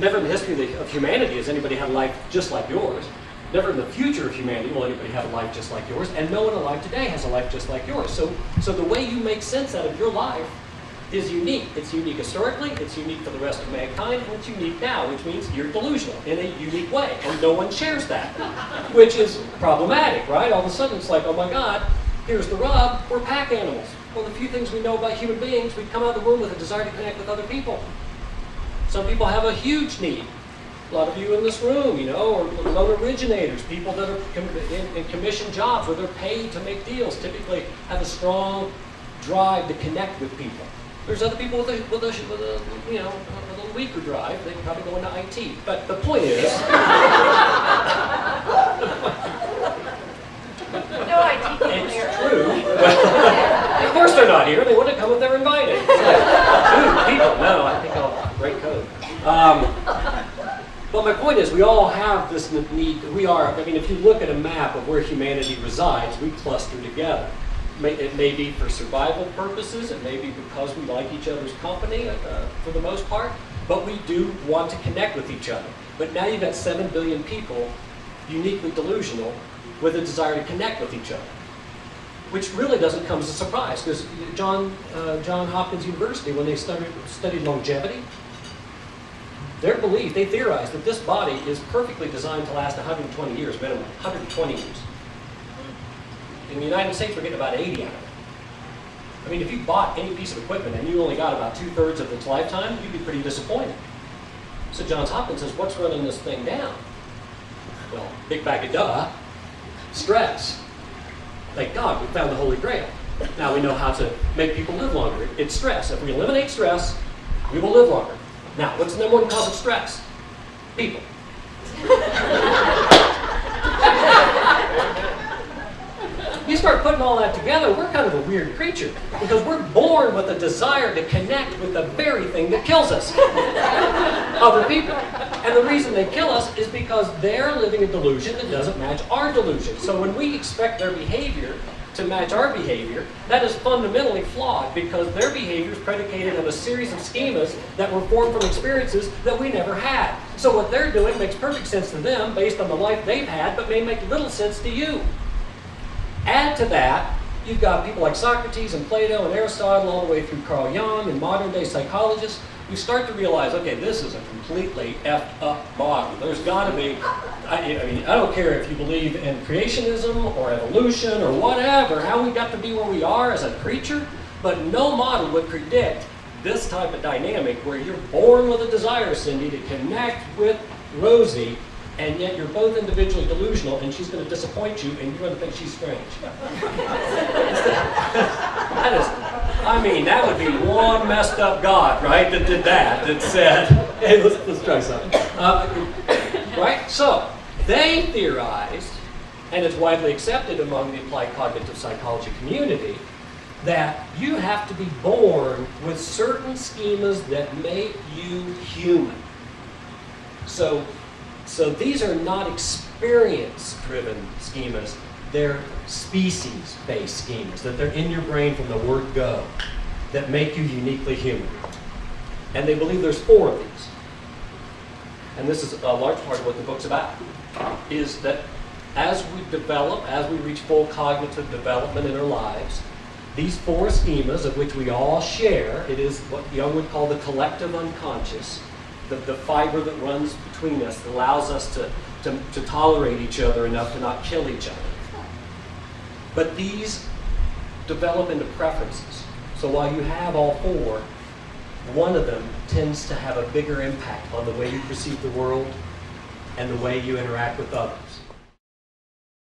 Never in the history of humanity has anybody had a life just like yours. Never in the future of humanity will anybody have a life just like yours, and no one alive today has a life just like yours. So the way you make sense out of your life is unique. It's unique historically, it's unique for the rest of mankind, and it's unique now, which means you're delusional in a unique way, and no one shares that, which is problematic, right? All of a sudden it's like, oh my God, here's the rub, we're pack animals. Well, the few things we know about human beings, we come out of the womb with a desire to connect with other people. Some people have a huge need. A lot of you in this room, you know, or loan originators, people that are in commission jobs where they're paid to make deals, typically have a strong drive to connect with people. There's other people with a you know, a little weaker drive. They can probably go into IT. But the point is, no IT people here. It's true. Of course they're not here. They wouldn't come if they're invited. It's like, dude, people. No, I think I'll break code. But my point is, we all have this need. I mean, if you look at a map of where humanity resides, we cluster together. It may be for survival purposes. It may be because we like each other's company for the most part. But we do want to connect with each other. But now you've got 7 billion people uniquely delusional with a desire to connect with each other, which really doesn't come as a surprise, because John Hopkins University, when they studied longevity, they theorized that this body is perfectly designed to last 120 years minimum, 120 years. In the United States, we're getting about 80 out of it. I mean, if you bought any piece of equipment and you only got about 2/3 of its lifetime, you'd be pretty disappointed. So Johns Hopkins says, what's running this thing down? Well, big bag of duh, stress. Thank God, we found the Holy Grail. Now we know how to make people live longer. It's stress. If we eliminate stress, we will live longer. Now, what's the number one cause of stress? People. You start putting all that together, we're kind of a weird creature, because we're born with a desire to connect with the very thing that kills us. Other people. And the reason they kill us is because they're living a delusion that doesn't match our delusion. So when we expect their behavior to match our behavior, that is fundamentally flawed, because their behavior is predicated on a series of schemas that were formed from experiences that we never had. So what they're doing makes perfect sense to them based on the life they've had, but may make little sense to you. Add to that, you've got people like Socrates and Plato and Aristotle, all the way through Carl Jung and modern day psychologists. We start to realize, okay, this is a completely effed up model. There's got to be, I mean, I don't care if you believe in creationism or evolution or whatever, how we got to be where we are as a creature, but no model would predict this type of dynamic where you're born with a desire, Cindy, to connect with Rosie, and yet you're both individually delusional, and she's going to disappoint you, and you're going to think she's strange. That is, I mean, that would be one messed up God, right, that did that, that said, hey, let's try something. Right? So, they theorized, and it's widely accepted among the applied cognitive psychology community, that you have to be born with certain schemas that make you human. So these are not experience-driven schemas, they're species-based schemas, that they're in your brain from the word go, that make you uniquely human. And they believe there's 4 of these. And this is a large part of what the book's about, is that as we develop, as we reach full cognitive development in our lives, these 4 schemas, of which we all share, it is what Jung would call the collective unconscious, the fiber that runs between us that allows us to tolerate each other enough to not kill each other. But these develop into preferences. So while you have all 4, one of them tends to have a bigger impact on the way you perceive the world and the way you interact with others.